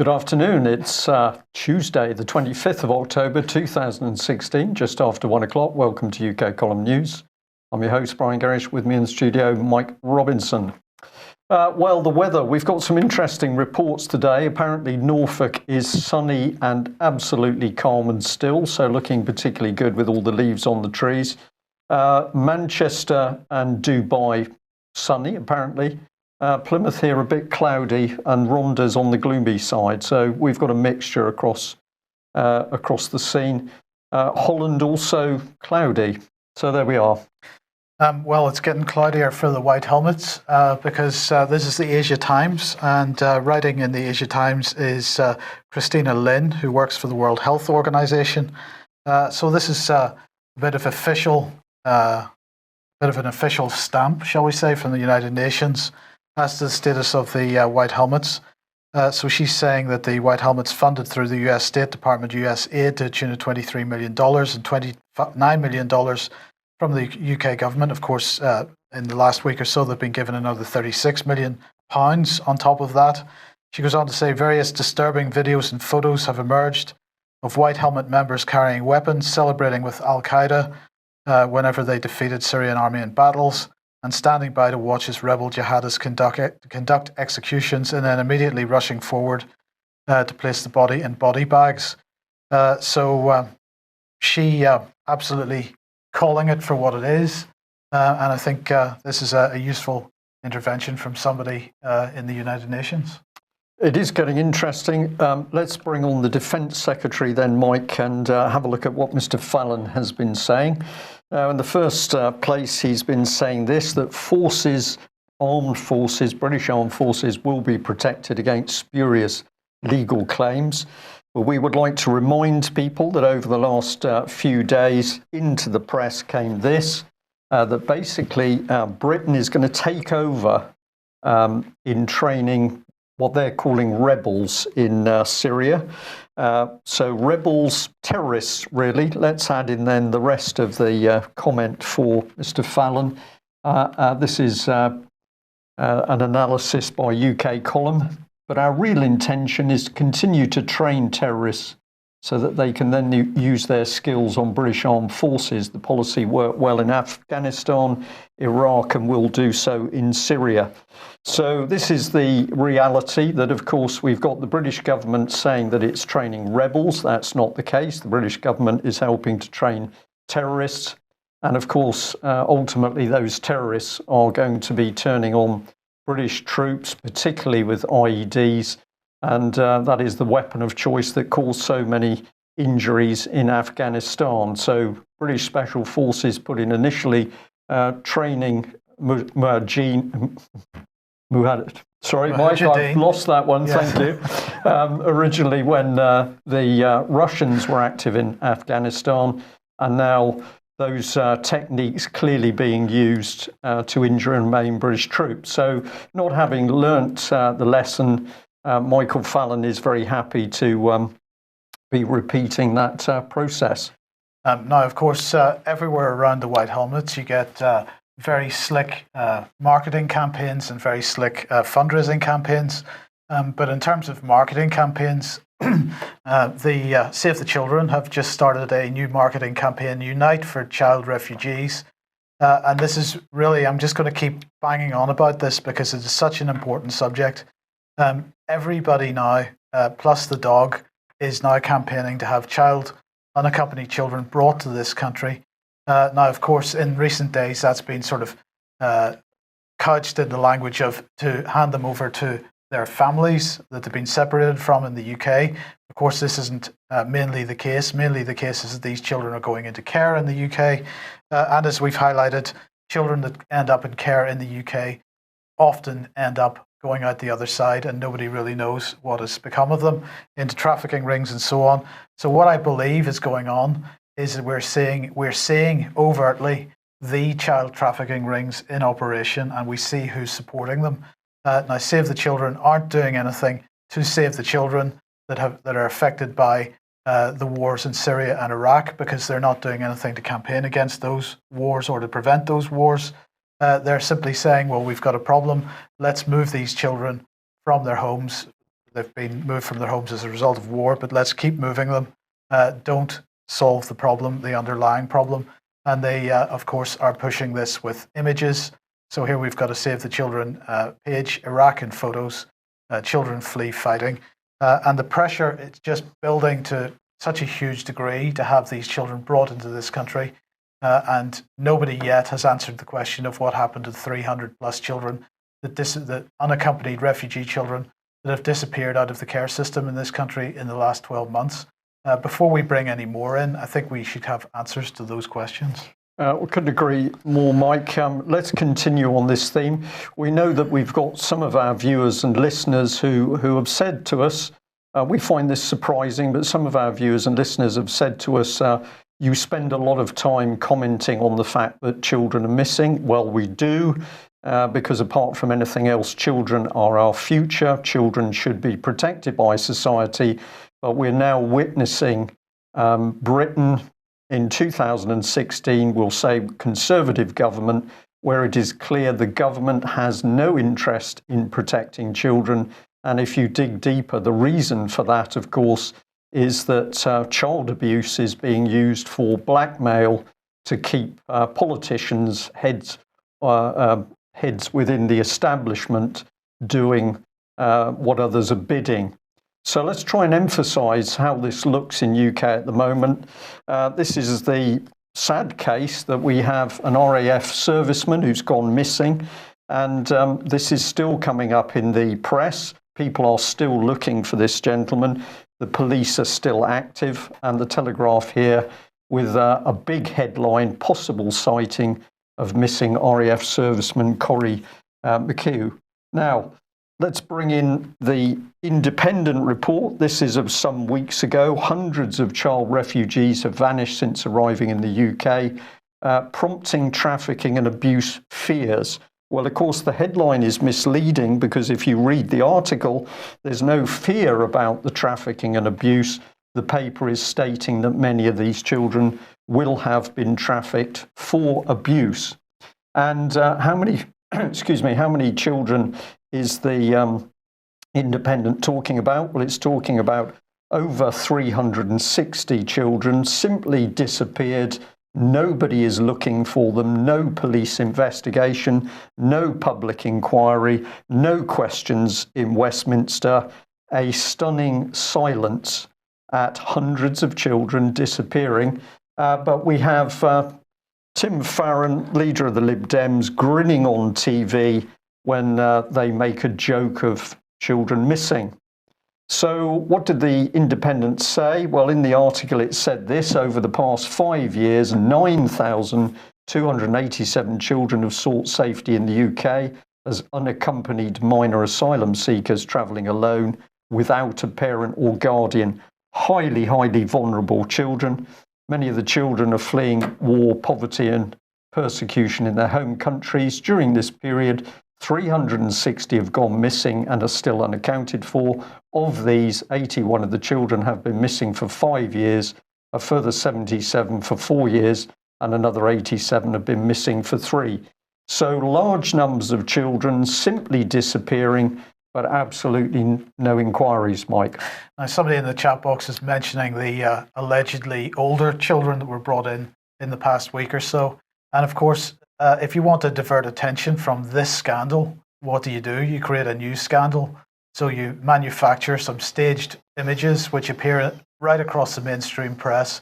Good afternoon. It's Tuesday, the 25th of October 2016, just after 1 o'clock. Welcome to UK Column News. I'm your host, Brian Garish. With me in the studio, Mike Robinson. Well, the weather. We've got some interesting reports today. Apparently, Norfolk is sunny and absolutely calm and still, so looking particularly good with all the leaves on the trees. Manchester and Dubai, sunny, apparently. Plymouth here a bit cloudy, and Rhonda's on the gloomy side. So we've got a mixture across the scene. Holland also cloudy. So there we are. Well, it's getting cloudier for the white helmets because this is the Asia Times, and writing in the Asia Times is Christina Lin, who works for the World Health Organization. So this is a bit of an official stamp, shall we say, from the United Nations as to the status of the white helmets. So she's saying that the white helmets funded through the US State Department US aid to the tune of $23 million and $29 million from the UK government. Of course, in the last week or so, they've been given another £36 million on top of that. She goes on to say various disturbing videos and photos have emerged of white helmet members carrying weapons, celebrating with Al-Qaeda whenever they defeated Syrian army in battles, and standing by to watch as rebel jihadists conduct executions, and then immediately rushing forward to place the body in body bags. So she absolutely calling it for what it is, and I think this is a useful intervention from somebody in the United Nations. It is getting interesting. Let's bring on the Defence Secretary then, Mike, and have a look at what Mr. Fallon has been saying. Now, in the first place, he's been saying this, that British armed forces will be protected against spurious legal claims. But we would like to remind people that over the last few days into the press came this, that basically Britain is going to take over in training what they're calling rebels in Syria. So rebels, terrorists, really. Let's add in then the rest of the comment for Mr. Fallon. This is an analysis by UK Column. But our real intention is to continue to train terrorists so that they can then use their skills on British armed forces. The policy worked well in Afghanistan, Iraq, and will do so in Syria. So this is the reality that, of course, we've got the British government saying that it's training rebels. That's not the case. The British government is helping to train terrorists. And of course, ultimately, those terrorists are going to be turning on British troops, particularly with IEDs. And that is the weapon of choice that caused so many injuries in Afghanistan. So British Special Forces put in initially training Sorry, Mike, I've lost that one. Yeah. Thank you. Originally when the Russians were active in Afghanistan, and now those techniques clearly being used to injure and maim British troops. So not having learnt the lesson, Michael Fallon is very happy to be repeating that process. Now, of course, everywhere around the white helmets, you get very slick marketing campaigns and very slick fundraising campaigns. But in terms of marketing campaigns, the Save the Children have just started a new marketing campaign, Unite for Child Refugees. And this is really, I'm just going to keep banging on about this because it is such an important subject. Everybody now, plus the dog, is now campaigning to have unaccompanied children brought to this country. Now, of course, in recent days, that's been sort of couched in the language of to hand them over to their families that they've been separated from in the UK. Of course, this isn't mainly the case. Mainly the case is that these children are going into care in the UK. And as we've highlighted, children that end up in care in the UK often end up going out the other side, and nobody really knows what has become of them, into trafficking rings and so on. So what I believe is going on is that we're seeing overtly the child trafficking rings in operation, and we see who's supporting them. Now, Save the Children aren't doing anything to save the children that are affected by the wars in Syria and Iraq, because they're not doing anything to campaign against those wars or to prevent those wars. They're simply saying, well, we've got a problem. Let's move these children from their homes. they've been moved from their homes as a result of war, but let's keep moving them. Don't solve the problem, the underlying problem. And they, of course, are pushing this with images. So here we've got a Save the Children page, Iraq in photos, children flee fighting. And the pressure, it's just building to such a huge degree to have these children brought into this country. And nobody yet has answered the question of what happened to the 300 plus children, the unaccompanied refugee children that have disappeared out of the care system in this country in the last 12 months. Before we bring any more in, I think we should have answers to those questions. We couldn't agree more, Mike. Let's continue on this theme. We know that we've got some of our viewers and listeners who have said to us, we find this surprising, but some of our viewers and listeners have said to us, you spend a lot of time commenting on the fact that children are missing. Well, we do, because apart from anything else, children are our future. Children should be protected by society. But we're now witnessing Britain in 2016, we'll say Conservative government, where it is clear the government has no interest in protecting children. And if you dig deeper, the reason for that, of course, is that child abuse is being used for blackmail to keep politicians' heads within the establishment doing what others are bidding. So let's try and emphasise how this looks in UK at the moment. This is the sad case that we have an RAF serviceman who's gone missing, and this is still coming up in the press. People are still looking for this gentleman. The police are still active, and the Telegraph here with a big headline, possible sighting of missing RAF serviceman Corrie McHugh. Now, let's bring in the independent report. This is of some weeks ago. Hundreds of child refugees have vanished since arriving in the UK, prompting trafficking and abuse fears. Well, of course, the headline is misleading because if you read the article, there's no fear about the trafficking and abuse. The paper is stating that many of these children will have been trafficked for abuse. And how many children is the Independent talking about? Well, it's talking about over 360 children simply disappeared. Nobody is looking for them, no police investigation, no public inquiry, no questions in Westminster, a stunning silence at hundreds of children disappearing. But we have Tim Farron, leader of the Lib Dems, grinning on TV when they make a joke of children missing. So what did the Independent say? Well, in the article it said this: over the past 5 years, 9,287 children have sought safety in the UK as unaccompanied minor asylum seekers travelling alone without a parent or guardian. Highly, highly vulnerable children. Many of the children are fleeing war, poverty and persecution in their home countries. During this period, 360 have gone missing and are still unaccounted for. Of these, 81 of the children have been missing for 5 years, a further 77 for 4 years, and another 87 have been missing for 3. So large numbers of children simply disappearing, but absolutely no inquiries, Mike. Now, somebody in the chat box is mentioning the allegedly older children that were brought in the past week or so. And of course, if you want to divert attention from this scandal, what do? You create a new scandal. So you manufacture some staged images which appear right across the mainstream press,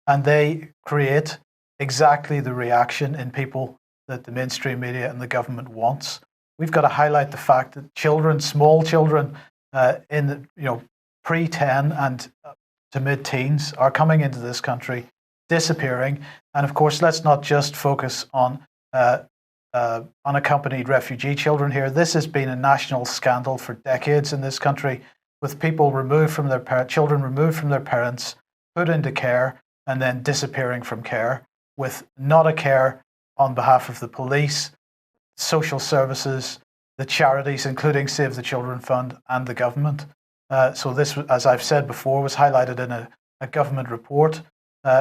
and they create exactly the reaction in people that the mainstream media and the government wants. We've got to highlight the fact that children, small children, in the pre-10 and to mid-teens are coming into this country, disappearing. And of course, let's not just focus on unaccompanied refugee children here. This has been a national scandal for decades in this country, with people removed from their children removed from their parents, put into care, and then disappearing from care, with not a care on behalf of the police, social services, the charities, including Save the Children Fund, and the government. So this, as I've said before, was highlighted in a government report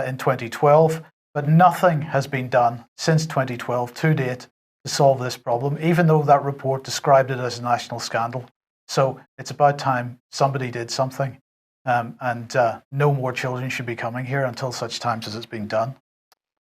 in 2012, but nothing has been done since 2012 to date to solve this problem, even though that report described it as a national scandal. So it's about time somebody did something, and no more children should be coming here until such times as it's been done.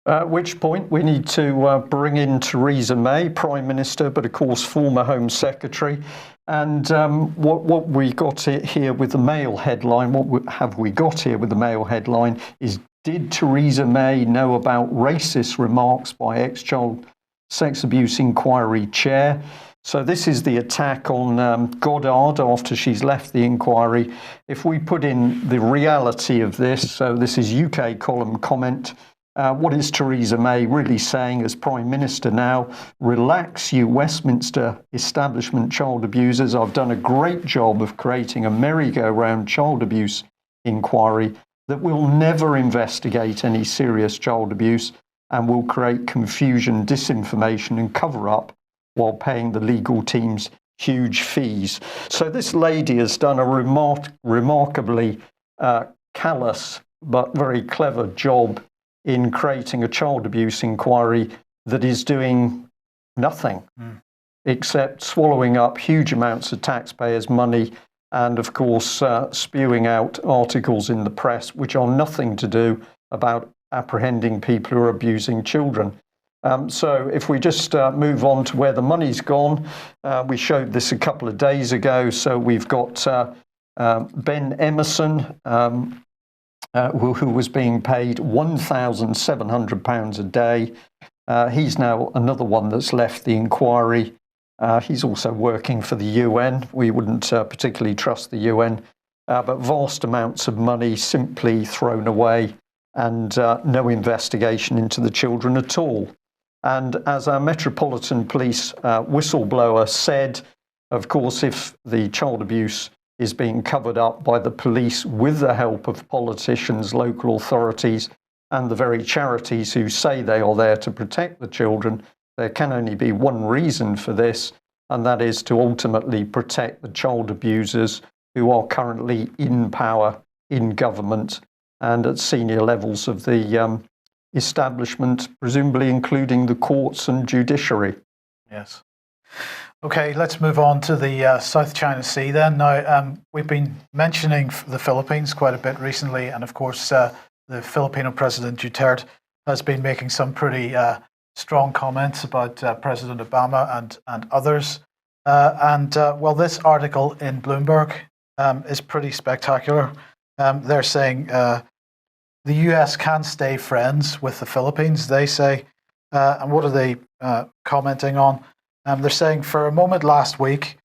At which point we need to bring in Theresa May, Prime Minister, but of course former Home Secretary. And what we got here with the Mail headline, have we got here with the Mail headline is, did Theresa May know about racist remarks by ex-child sex abuse inquiry chair? So this is the attack on Goddard after she's left the inquiry. If we put in the reality of this, so this is UK column comment. What is Theresa May really saying as Prime Minister now? Relax, you Westminster establishment child abusers. I've done a great job of creating a merry-go-round child abuse inquiry that will never investigate any serious child abuse and will create confusion, disinformation and cover-up while paying the legal teams huge fees. So this lady has done a remarkably callous but very clever job in creating a child abuse inquiry that is doing nothing except swallowing up huge amounts of taxpayers' money and, of course, spewing out articles in the press which are nothing to do about apprehending people who are abusing children. So if we just move on to where the money's gone, we showed this a couple of days ago. So we've got Ben Emerson, who was being paid £1,700 a day. He's now another one that's left the inquiry. He's also working for the UN. We wouldn't particularly trust the UN, but vast amounts of money simply thrown away and no investigation into the children at all. And as our Metropolitan Police whistleblower said, of course, if the child abuse is being covered up by the police with the help of politicians, local authorities, and the very charities who say they are there to protect the children, there can only be one reason for this, and that is to ultimately protect the child abusers who are currently in power, in government, and at senior levels of the establishment, presumably including the courts and judiciary. Yes. Okay, let's move on to the South China Sea then. Now, we've been mentioning the Philippines quite a bit recently, and of course, the Filipino President Duterte has been making some pretty strong comments about President Obama and others. Well, this article in Bloomberg is pretty spectacular. They're saying the US can stay friends with the Philippines, they say. And what are they commenting on? They're saying, for a moment last week,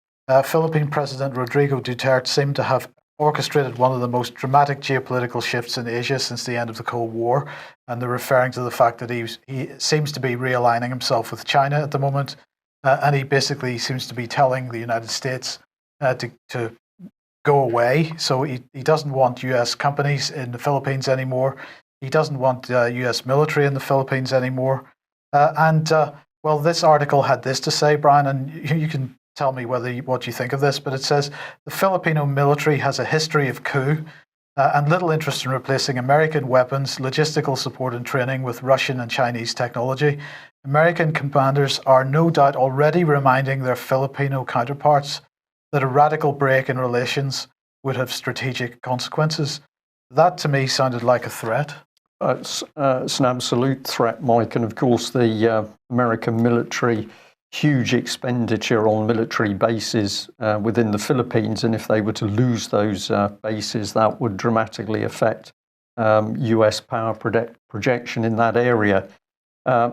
Philippine President Rodrigo Duterte seemed to have orchestrated one of the most dramatic geopolitical shifts in Asia since the end of the Cold War. And they're referring to the fact that he seems to be realigning himself with China at the moment. And he basically seems to be telling the United States to go away. So he doesn't want US companies in the Philippines anymore. He doesn't want US military in the Philippines anymore. Well, this article had this to say, Brian, and you can tell me what you think of this, but it says, the Filipino military has a history of coup and little interest in replacing American weapons, logistical support and training with Russian and Chinese technology. American commanders are no doubt already reminding their Filipino counterparts that a radical break in relations would have strategic consequences. That, to me, sounded like a threat. It's an absolute threat, Mike. And of course, the American military, huge expenditure on military bases within the Philippines. And if they were to lose those bases, that would dramatically affect US power projection in that area.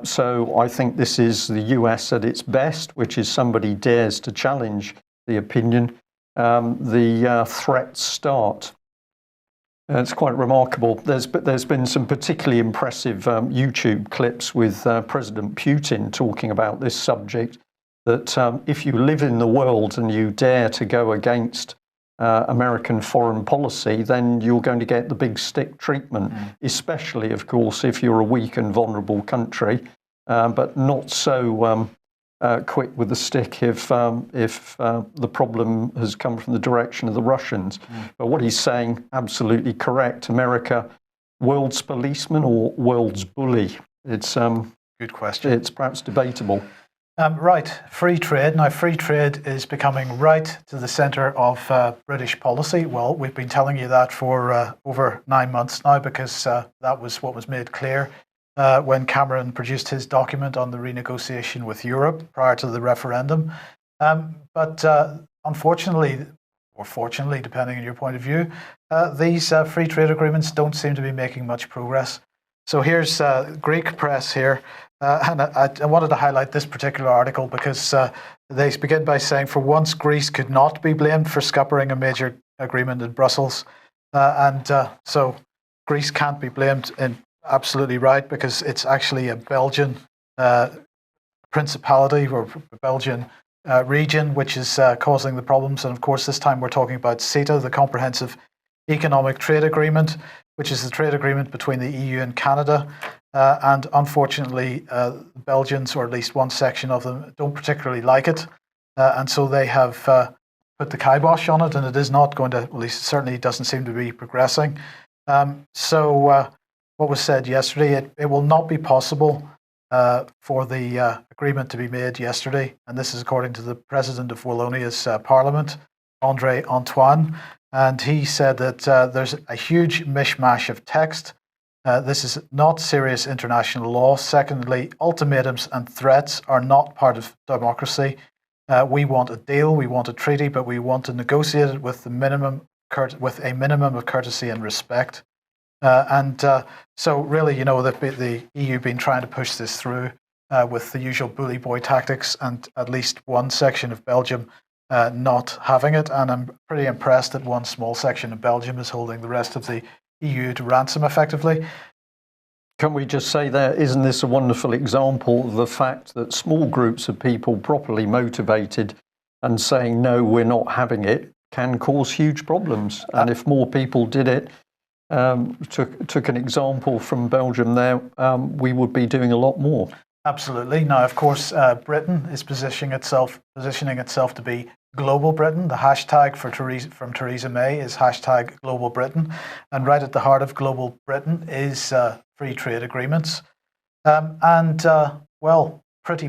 So I think this is the US at its best, which is somebody dares to challenge the opinion. The threats start. It's quite remarkable. There's been some particularly impressive YouTube clips with President Putin talking about this subject, that if you live in the world and you dare to go against American foreign policy, then you're going to get the big stick treatment, especially, of course, if you're a weak and vulnerable country, but not so quick with the stick if the problem has come from the direction of the Russians. But what he's saying, absolutely correct. America, world's policeman or world's bully? It's good question. It's perhaps debatable. Right, free trade. Now, free trade is becoming right to the centre of British policy. Well, we've been telling you that for over 9 months now, because that was what was made clear when Cameron produced his document on the renegotiation with Europe prior to the referendum. But unfortunately, or fortunately, depending on your point of view, these free trade agreements don't seem to be making much progress. So here's Greek press here. And I wanted to highlight this particular article because they begin by saying, for once, Greece could not be blamed for scuppering a major agreement in Brussels. So Greece can't be blamed, and absolutely right, because it's actually a Belgian principality or Belgian region which is causing the problems. And of course, this time we're talking about CETA, the Comprehensive Economic Trade Agreement, which is the trade agreement between the EU and Canada. And unfortunately, Belgians, or at least one section of them, don't particularly like it. And so they have put the kibosh on it, and it is not going to, at least it certainly doesn't seem to be progressing. So what was said yesterday, it will not be possible for the agreement to be made yesterday. And this is according to the president of Wallonia's parliament, André Antoine. And he said that there's a huge mishmash of text. This is not serious international law. Secondly, ultimatums and threats are not part of democracy. We want a deal, we want a treaty, but we want to negotiate it with a minimum of courtesy and respect. So really, the EU been trying to push this through with the usual bully boy tactics, and at least one section of Belgium not having it. And I'm pretty impressed that one small section of Belgium is holding the rest of the EU to ransom effectively. Can we just say there, isn't this a wonderful example of the fact that small groups of people properly motivated and saying, no, we're not having it, can cause huge problems? And if more people did it, took an example from Belgium there, we would be doing a lot more. Absolutely. Now, of course, Britain is positioning itself to be Global Britain. The hashtag from Theresa May is hashtag Global Britain. And right at the heart of Global Britain is free trade agreements. Priti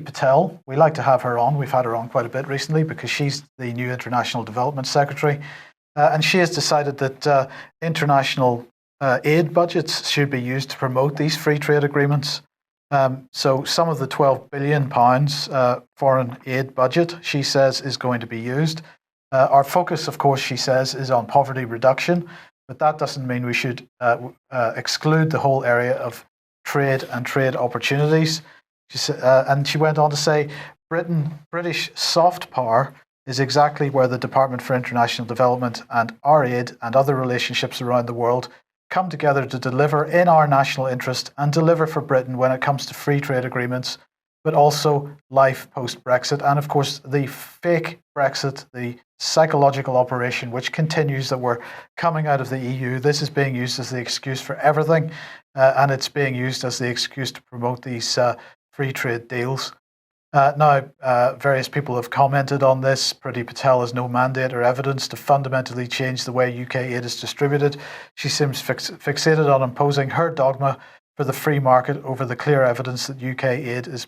Patel, we like to have her on. We've had her on quite a bit recently because she's the new International Development Secretary. And she has decided that international aid budgets should be used to promote these free trade agreements. So some of the £12 billion foreign aid budget, she says, is going to be used. Our focus, of course, she says, is on poverty reduction, but that doesn't mean we should exclude the whole area of trade and trade opportunities. And she went on to say, British soft power is exactly where the Department for International Development and our aid and other relationships around the world come together to deliver in our national interest and deliver for Britain when it comes to free trade agreements, but also life post-Brexit. And of course, the fake Brexit, the psychological operation, which continues, that we're coming out of the EU. This is being used as the excuse for everything, and it's being used as the excuse to promote these free trade deals. Now, various people have commented on this. Priti Patel has no mandate or evidence to fundamentally change the way UK aid is distributed. She seems fixated on imposing her dogma for the free market over the clear evidence that UK aid is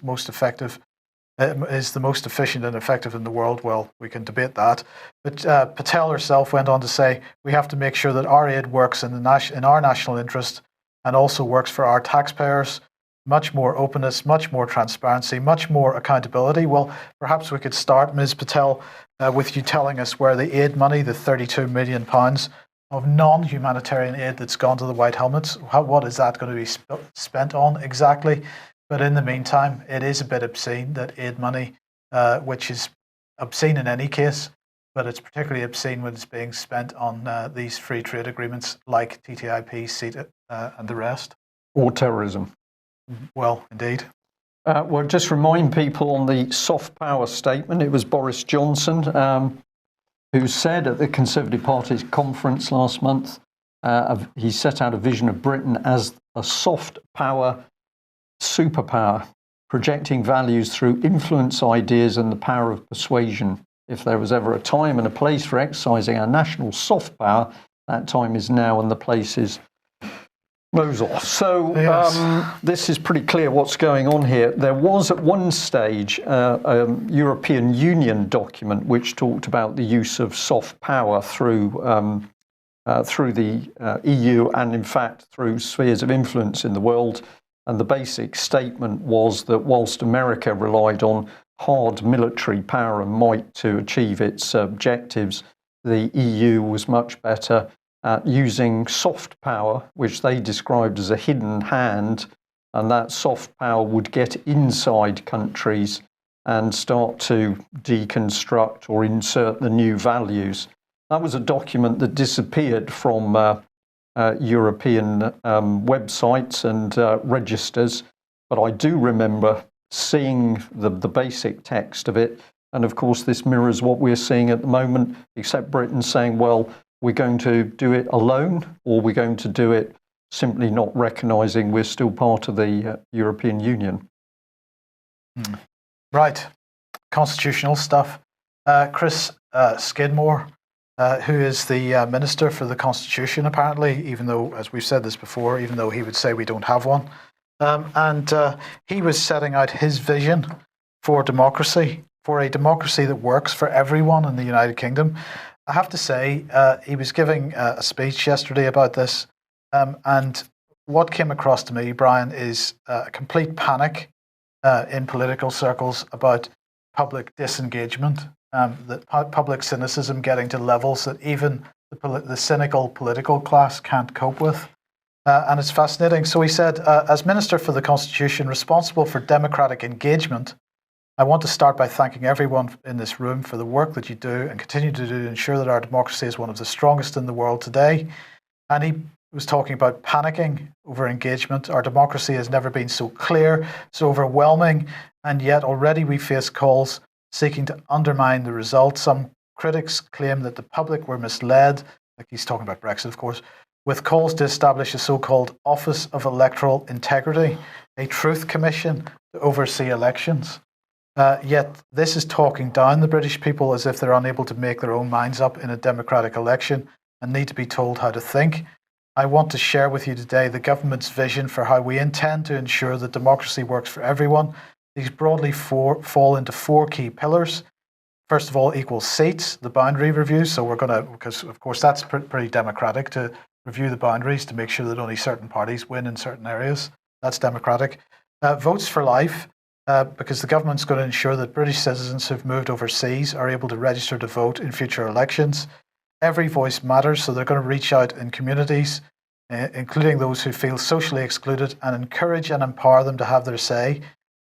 is the most efficient and effective in the world. Well, we can debate that. But Patel herself went on to say, we have to make sure that our aid works in our national interest and also works for our taxpayers. Much more openness, much more transparency, much more accountability. Well, perhaps we could start, Ms. Patel, with you telling us where the aid money, the £32 million of non-humanitarian aid that's gone to the White Helmets, what is that going to be spent on exactly? But in the meantime, it is a bit obscene that aid money, which is obscene in any case, but it's particularly obscene when it's being spent on these free trade agreements like TTIP, CETA, and the rest. Or terrorism. Well, indeed. Well, just remind people on the soft power statement, it was Boris Johnson who said at the Conservative Party's conference last month, he set out a vision of Britain as a soft power superpower, projecting values through influence, ideas and the power of persuasion. If there was ever a time and a place for exercising our national soft power, that time is now, and the place is Mosul. So Yes. this is pretty clear what's going on here. There was at one stage a European Union document which talked about the use of soft power through the EU and in fact through spheres of influence in the world. And the basic statement was that whilst America relied on hard military power and might to achieve its objectives, the EU was much better at using soft power, which they described as a hidden hand, and that soft power would get inside countries and start to deconstruct or insert the new values. That was a document that disappeared from European websites and registers, but I do remember seeing the basic text of it. And of course, this mirrors what we're seeing at the moment, except Britain saying, well, we're going to do it alone, or we're going to do it simply not recognising we're still part of the European Union. Right. Constitutional stuff. Chris Skidmore, who is the Minister for the Constitution, apparently, even though, as we've said this before, even though he would say we don't have one. And he was setting out his vision for democracy, for a democracy that works for everyone in the United Kingdom. I have to say, he was giving a speech yesterday about this, and what came across to me, Brian, is a complete panic in political circles about public disengagement, that public cynicism getting to levels that even the cynical political class can't cope with. And it's fascinating. So he said, as Minister for the Constitution responsible for democratic engagement, I want to start by thanking everyone in this room for the work that you do and continue to do to ensure that our democracy is one of the strongest in the world today. And he was talking about panicking over engagement. Our democracy has never been so clear, so overwhelming, and yet already we face calls seeking to undermine the results. Some critics claim that the public were misled, like he's talking about Brexit, of course, with calls to establish a so-called Office of Electoral Integrity, a truth commission to oversee elections. Yet this is talking down the British people as if they're unable to make their own minds up in a democratic election and need to be told how to think. I want to share with you today the government's vision for how we intend to ensure that democracy works for everyone. These broadly fall into four key pillars. First of all, equal seats, the boundary reviews. So we're going to, because of course that's pretty democratic, to review the boundaries to make sure that only certain parties win in certain areas. That's democratic. Votes for life. Because the government's going to ensure that British citizens who've moved overseas are able to register to vote in future elections. Every voice matters, so they're going to reach out in communities, including those who feel socially excluded, and encourage and empower them to have their say,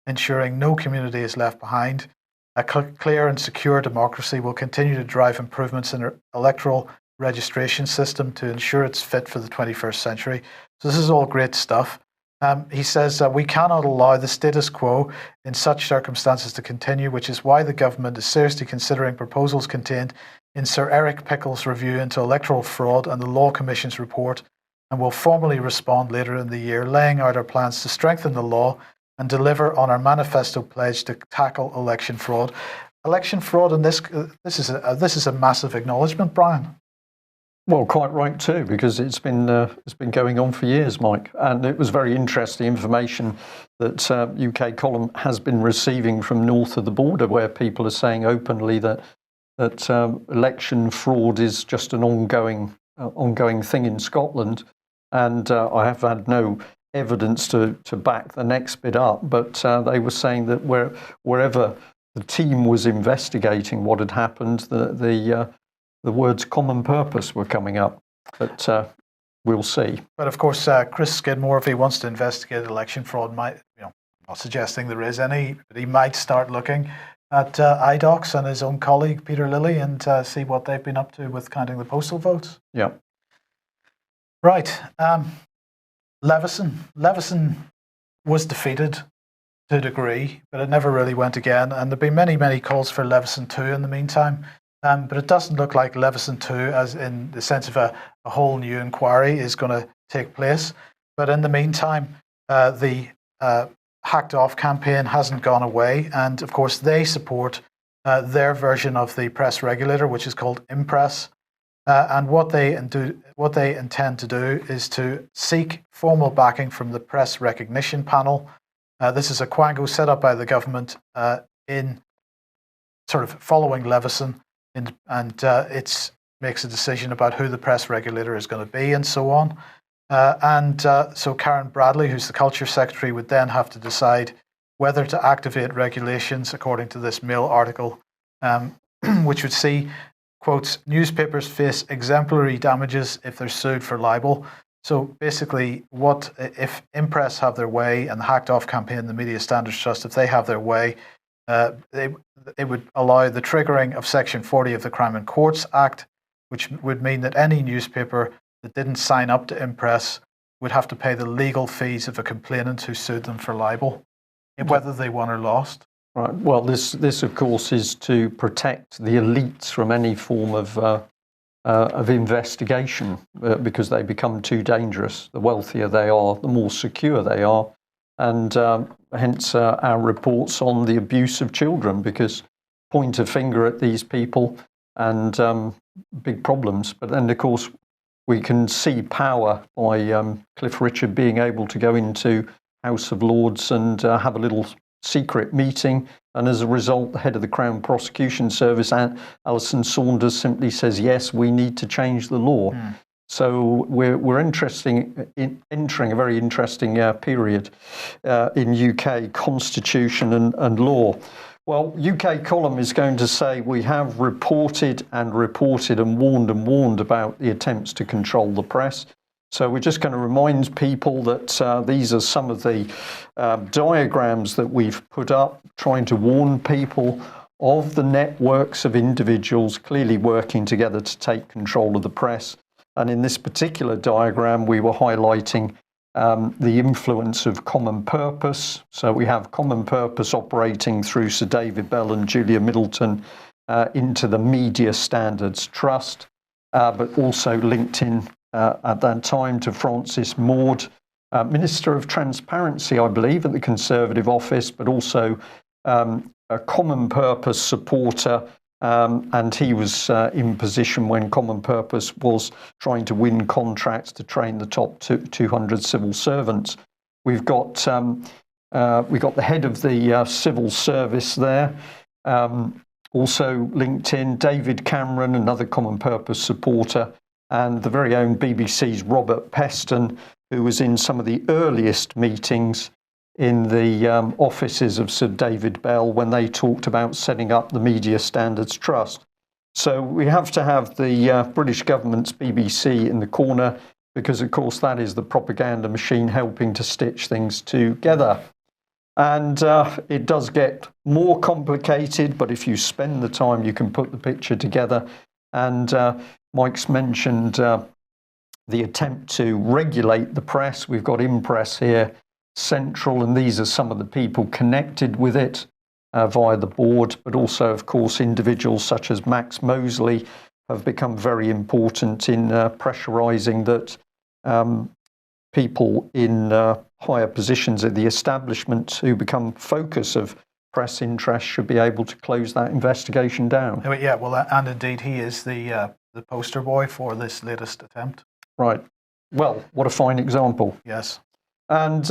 ensuring no community is left behind. A clear and secure democracy will continue to drive improvements in our electoral registration system to ensure it's fit for the 21st century. So this is all great stuff. He says we cannot allow the status quo in such circumstances to continue, which is why the government is seriously considering proposals contained in Sir Eric Pickle's review into electoral fraud and the Law Commission's report, and will formally respond later in the year, laying out our plans to strengthen the law and deliver on our manifesto pledge to tackle election fraud. Election fraud, and this is a massive acknowledgement, Brian. Well, quite right too, because it's been going on for years, Mike, and it was very interesting information that UK Column has been receiving from north of the border, where people are saying openly that election fraud is just an ongoing thing in Scotland, and I have had no evidence to back the next bit up, but they were saying that wherever the team was investigating what had happened, the words common purpose were coming up, but we'll see. But of course, Chris Skidmore, if he wants to investigate election fraud, I'm not suggesting there is any, but he might start looking at IDOX and his own colleague, Peter Lilly, and see what they've been up to with counting the postal votes. Yeah. Right. Leveson. Leveson was defeated to a degree, but it never really went again. And there have been many, many calls for Leveson 2 in the meantime. But it doesn't look like Leveson 2, as in the sense of a whole new inquiry, is going to take place. But in the meantime, the Hacked Off campaign hasn't gone away. And of course, they support their version of the press regulator, which is called Impress. And what they intend to do is to seek formal backing from the Press Recognition Panel. This is a quango set up by the government in sort of following Leveson, and it makes a decision about who the press regulator is going to be and so on. So Karen Bradley, who's the Culture Secretary, would then have to decide whether to activate regulations according to this Mail article, which would see, quotes, newspapers face exemplary damages if they're sued for libel. So basically, what if Impress have their way and the Hacked Off campaign, the Media Standards Trust, if they have their way, it would allow the triggering of Section 40 of the Crime and Courts Act, which would mean that any newspaper that didn't sign up to Impress would have to pay the legal fees of a complainant who sued them for libel, whether they won or lost. Right. Well, this of course is to protect the elites from any form of investigation because they become too dangerous. The wealthier they are, the more secure they are, and hence our reports on the abuse of children, because point a finger at these people and big problems. But then, of course, we can see power by Cliff Richard being able to go into House of Lords and have a little secret meeting, and as a result, the head of the Crown Prosecution Service, Alison Saunders, simply says, yes, we need to change the law. So we're entering a very interesting period in UK constitution and law. Well, UK column is going to say we have reported and warned about the attempts to control the press. So we're just going to remind people that these are some of the diagrams that we've put up, trying to warn people of the networks of individuals clearly working together to take control of the press. And in this particular diagram, we were highlighting the influence of Common Purpose. So we have Common Purpose operating through Sir David Bell and Julia Middleton into the Media Standards Trust, but also linked in at that time to Francis Maud, Minister of Transparency, I believe, at the Conservative office, but also a Common Purpose supporter, and he was in position when Common Purpose was trying to win contracts to train the top 200 civil servants. We've got the head of the civil service there, also linked in David Cameron, another Common Purpose supporter, and the very own BBC's Robert Peston, who was in some of the earliest meetings in the offices of Sir David Bell when they talked about setting up the Media Standards Trust. So we have to have the British government's BBC in the corner, because of course that is the propaganda machine helping to stitch things together. And it does get more complicated, but if you spend the time, you can put the picture together. And Mike's mentioned the attempt to regulate the press. We've got Impress here, central, and these are some of the people connected with it via the board, but also, of course, individuals such as Max Mosley have become very important in pressurising that people in higher positions of the establishment who become focus of press interest should be able to close that investigation down. Yeah, well, and indeed he is the poster boy for this latest attempt. Right. Well, what a fine example. Yes. And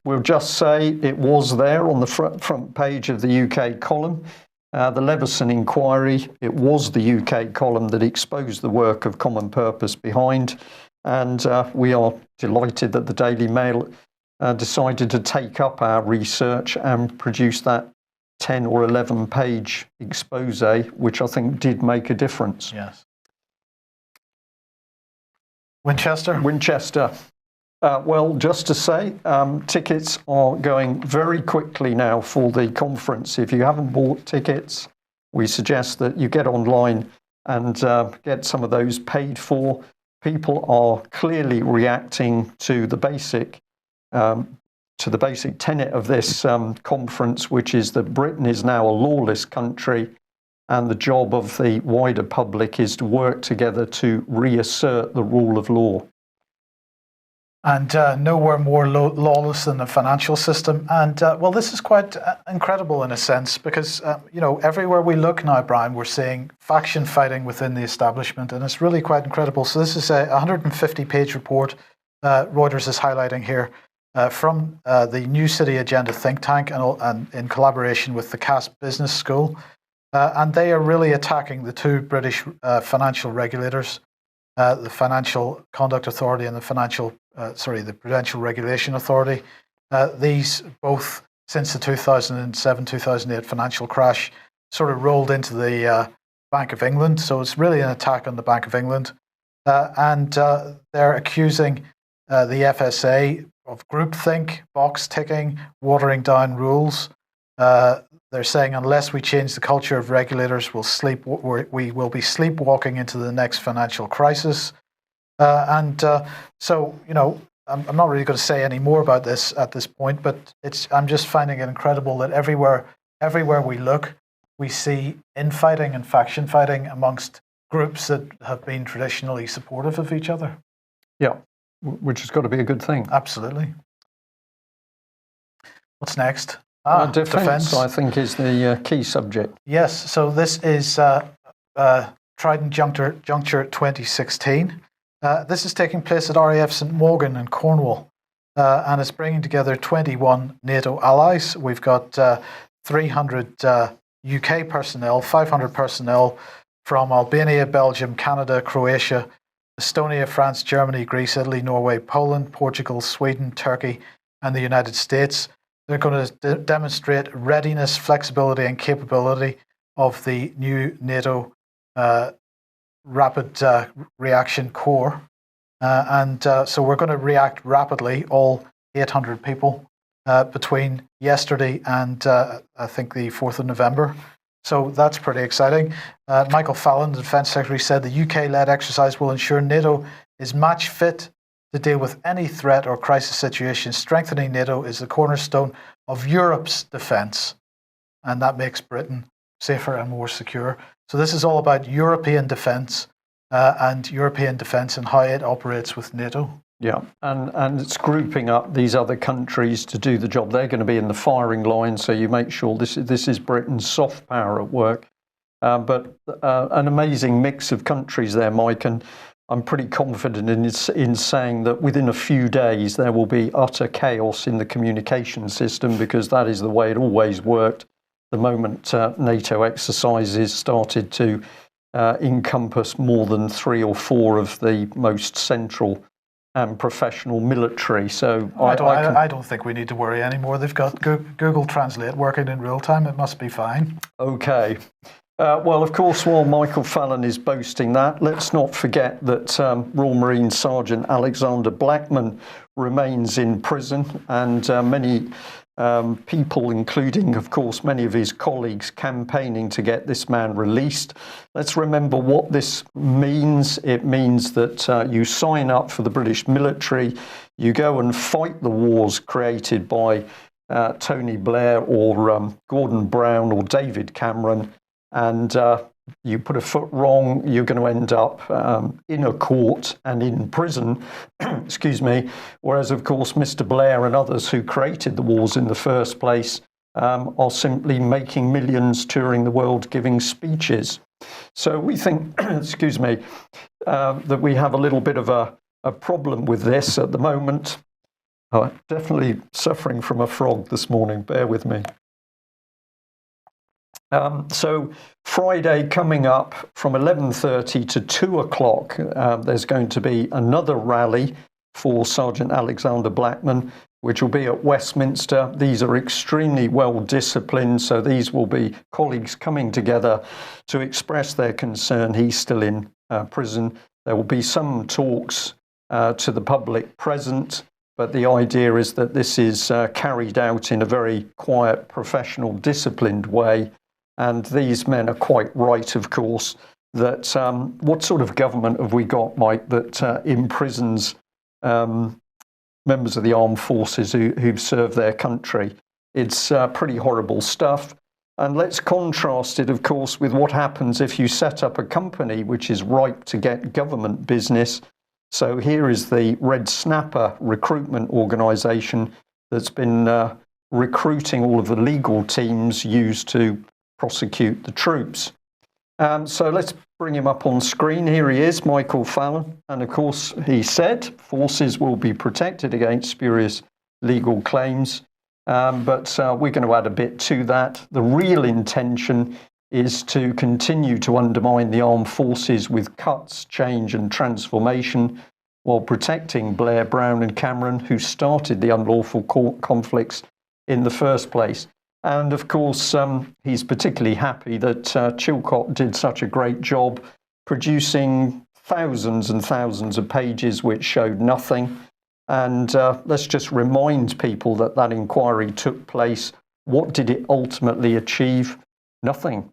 we'll just say it was there on the front page of the UK column. The Leveson inquiry, it was the UK column that exposed the work of Common Purpose behind. And we are delighted that the Daily Mail decided to take up our research and produce that 10 or 11 page expose, which I think did make a difference. Yes. Winchester? Well, just to say, tickets are going very quickly now for the conference. If you haven't bought tickets, we suggest that you get online and get some of those paid for. People are clearly reacting to the basic tenet of this conference, which is that Britain is now a lawless country, and the job of the wider public is to work together to reassert the rule of law. And nowhere more lawless than the financial system. And well, this is quite incredible in a sense because, everywhere we look now, Brian, we're seeing faction fighting within the establishment. And it's really quite incredible. So this is a 150-page report Reuters is highlighting here from the New City Agenda think tank and in collaboration with the Cass Business School. And they are really attacking the two British financial regulators, the Financial Conduct Authority and the Prudential Regulation Authority. These both, since the 2007-2008 financial crash, sort of rolled into the Bank of England. So it's really an attack on the Bank of England. And they're accusing the FSA of groupthink, box ticking, watering down rules. They're saying unless we change the culture of regulators, we will be sleepwalking into the next financial crisis. So, I'm not really going to say any more about this at this point, but I'm just finding it incredible that everywhere we look, we see infighting and faction fighting amongst groups that have been traditionally supportive of each other. Yeah, which has got to be a good thing. Absolutely. What's next? Defence, I think, is the key subject. Yes, so this is Trident Juncture 2016. This is taking place at RAF St Morgan in Cornwall, and it's bringing together 21 NATO allies. We've got 300 UK personnel, 500 personnel from Albania, Belgium, Canada, Croatia, Estonia, France, Germany, Greece, Italy, Norway, Poland, Portugal, Sweden, Turkey, and the United States. They're going to demonstrate readiness, flexibility, and capability of the new NATO Rapid Reaction Corps. So we're going to react rapidly, all 800 people, between yesterday and I think the 4th of November. So that's pretty exciting. Michael Fallon, the Defence Secretary, said the UK-led exercise will ensure NATO is match fit to deal with any threat or crisis situation. Strengthening NATO is the cornerstone of Europe's defence, and that makes Britain safer and more secure. So this is all about European defence and how it operates with NATO. Yeah, and it's grouping up these other countries to do the job. They're going to be in the firing line, so you make sure this is Britain's soft power at work. But an amazing mix of countries there, Mike, and I'm pretty confident in saying that within a few days there will be utter chaos in the communication system, because that is the way it always worked the moment NATO exercises started to encompass more than 3 or 4 of the most central and professional military. So I don't think we need to worry anymore. They've got Google Translate working in real time. It must be fine. Okay. Well, of course, while Michael Fallon is boasting that, let's not forget that Royal Marine Sergeant Alexander Blackman remains in prison, and many people, including, of course, many of his colleagues, campaigning to get this man released. Let's remember what this means. It means that you sign up for the British military, you go and fight the wars created by Tony Blair or Gordon Brown or David Cameron, and you put a foot wrong, you're going to end up in a court and in prison, excuse me, whereas, of course, Mr. Blair and others who created the wars in the first place are simply making millions touring the world giving speeches. So we think, excuse me, that we have a little bit of a problem with this at the moment. Definitely suffering from a frog this morning, bear with me. So Friday coming up from 11:30 to 2 o'clock, there's going to be another rally for Sergeant Alexander Blackman, which will be at Westminster. These are extremely well disciplined, so these will be colleagues coming together to express their concern. He's still in prison. There will be some talks to the public present, but the idea is that this is carried out in a very quiet, professional, disciplined way. And these men are quite right, of course, that what sort of government have we got, Mike, that imprisons members of the armed forces who've served their country? It's pretty horrible stuff. And let's contrast it, of course, with what happens if you set up a company which is ripe to get government business. So here is the Red Snapper recruitment organisation that's been recruiting all of the legal teams used to prosecute the troops. So let's bring him up on screen. Here he is, Michael Fallon. And of course, he said forces will be protected against spurious legal claims. But we're going to add a bit to that. The real intention is to continue to undermine the armed forces with cuts, change and transformation while protecting Blair, Brown and Cameron, who started the unlawful conflicts in the first place. And of course, he's particularly happy that Chilcot did such a great job producing thousands and thousands of pages which showed nothing. And let's just remind people that that inquiry took place. What did it ultimately achieve? Nothing.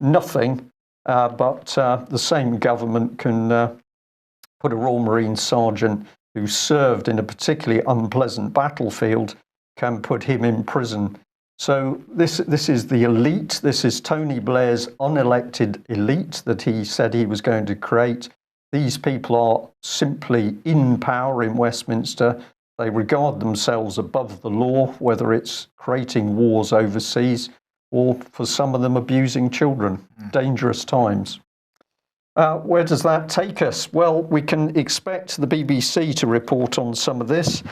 Nothing. But the same government can put a Royal Marine sergeant who served in a particularly unpleasant battlefield, can put him in prison. So this is the elite. This is Tony Blair's unelected elite that he said he was going to create. These people are simply in power in Westminster. They regard themselves above the law, whether it's creating wars overseas or, for some of them, abusing children. Dangerous times. Where does that take us? Well, we can expect the BBC to report on some of this,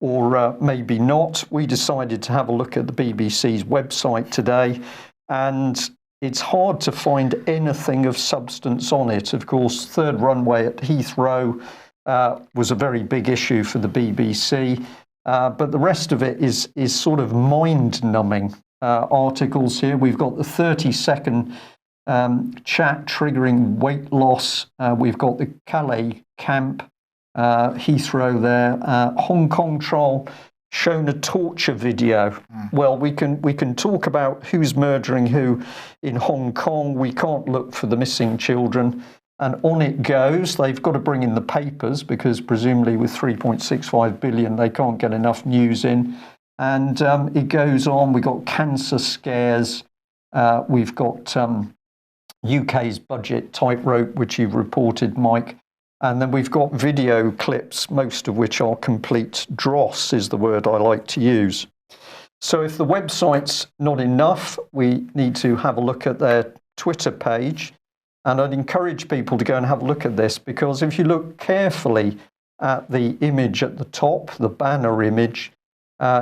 or maybe not. We decided to have a look at the BBC's website today, and it's hard to find anything of substance on it. Of course, third runway at Heathrow was a very big issue for the BBC, but the rest of it is sort of mind-numbing articles here. We've got the 30-second chat triggering weight loss. We've got the Calais camp, Heathrow there, Hong Kong trial shown a torture video. Well, we can talk about who's murdering who in Hong Kong. We can't look for the missing children. And on it goes. They've got to bring in the papers because presumably with 3.65 billion, they can't get enough news in. And it goes on. We've got cancer scares. We've got UK's budget tightrope, which you've reported, Mike. And then we've got video clips, most of which are complete dross, is the word I like to use. So if the website's not enough, we need to have a look at their Twitter page. And I'd encourage people to go and have a look at this, because if you look carefully at the image at the top, the banner image,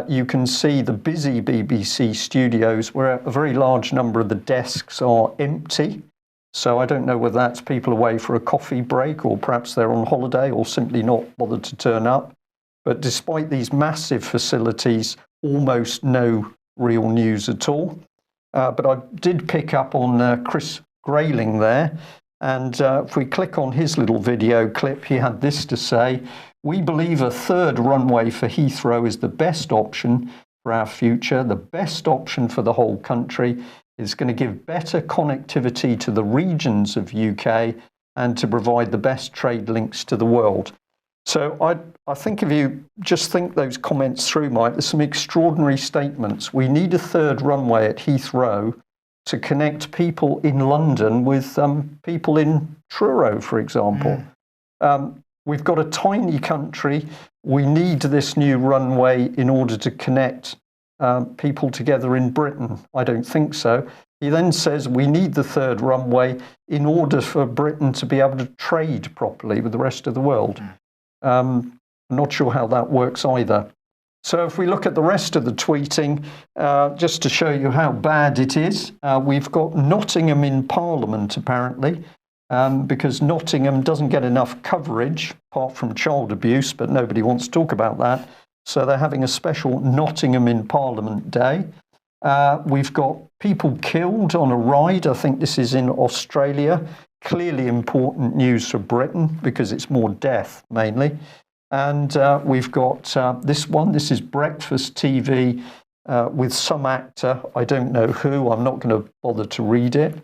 you can see the busy BBC studios where a very large number of the desks are empty. So I don't know whether that's people away for a coffee break, or perhaps they're on holiday, or simply not bothered to turn up. But despite these massive facilities, almost no real news at all. But I did pick up on Chris Grayling there. And if we click on his little video clip, he had this to say: "We believe a third runway for Heathrow is the best option for our future, the best option for the whole country. It's going to give better connectivity to the regions of UK and to provide the best trade links to the world." So I think if you just think those comments through, Mike, there's some extraordinary statements. We need a third runway at Heathrow to connect people in London with people in Truro, for example. We've got a tiny country. We need this new runway in order to connect people together in Britain. I don't think so. He then says we need the third runway in order for Britain to be able to trade properly with the rest of the world. I'm not sure how that works either. So if we look at the rest of the tweeting, just to show you how bad it is, we've got Nottingham in Parliament apparently, because Nottingham doesn't get enough coverage apart from child abuse, but nobody wants to talk about that. So they're having a special Nottingham in Parliament Day. We've got people killed on a ride. I think this is in Australia. Clearly important news for Britain because it's more death mainly. And we've got this one. This is Breakfast TV with some actor. I don't know who. I'm not going to bother to read it.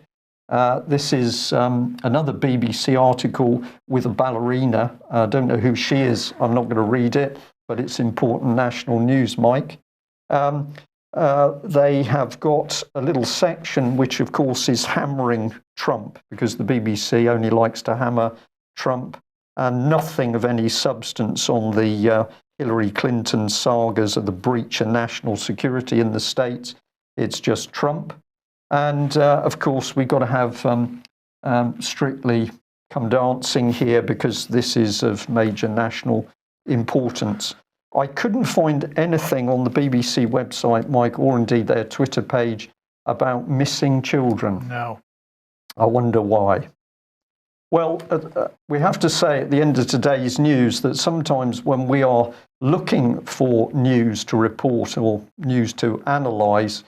This is another BBC article with a ballerina. I don't know who she is. I'm not going to read it, but it's important national news, Mike. They have got a little section which, of course, is hammering Trump, because the BBC only likes to hammer Trump. and nothing of any substance on the Hillary Clinton sagas of the breach of national security in the States. It's just Trump. And of course, we've got to have Strictly Come Dancing here because this is of major national importance. I couldn't find anything on the BBC website, Mike, or indeed their Twitter page about missing children. No. I wonder why. Well, we have to say at the end of today's news that sometimes when we are looking for news to report or news to analyse,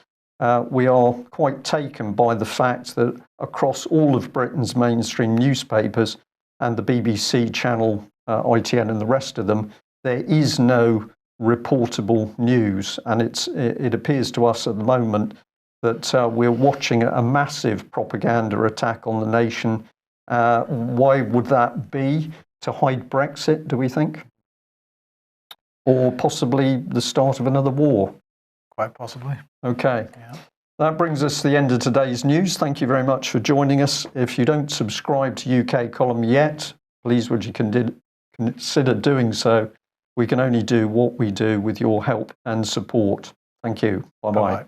we are quite taken by the fact that across all of Britain's mainstream newspapers and the BBC channel, ITN and the rest of them, there is no reportable news. And it appears to us at the moment that we're watching a massive propaganda attack on the nation. Why would that be? To hide Brexit, do we think? Or possibly the start of another war? Quite possibly. Okay. Yeah. That brings us to the end of today's news. Thank you very much for joining us. If you don't subscribe to UK Column yet, please would you consider doing so. We can only do what we do with your help and support. Thank you. Bye-bye. Bye-bye.